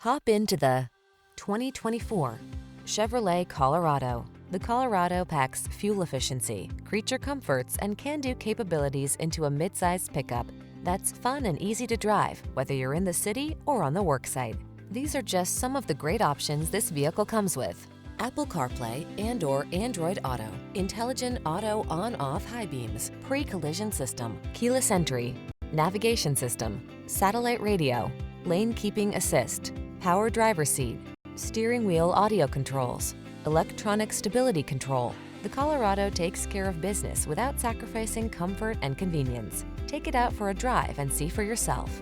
Hop into the 2024 Chevrolet Colorado. The Colorado packs fuel efficiency, creature comforts, and can-do capabilities into a mid-sized pickup that's fun and easy to drive, whether you're in the city or on the worksite. These are just some of the great options this vehicle comes with: Apple CarPlay and/or Android Auto, intelligent auto on-off high beams, pre-collision system, keyless entry, navigation system, satellite radio, lane keeping assist, power driver seat, steering wheel audio controls, electronic stability control. The Colorado takes care of business without sacrificing comfort and convenience. Take it out for a drive and see for yourself.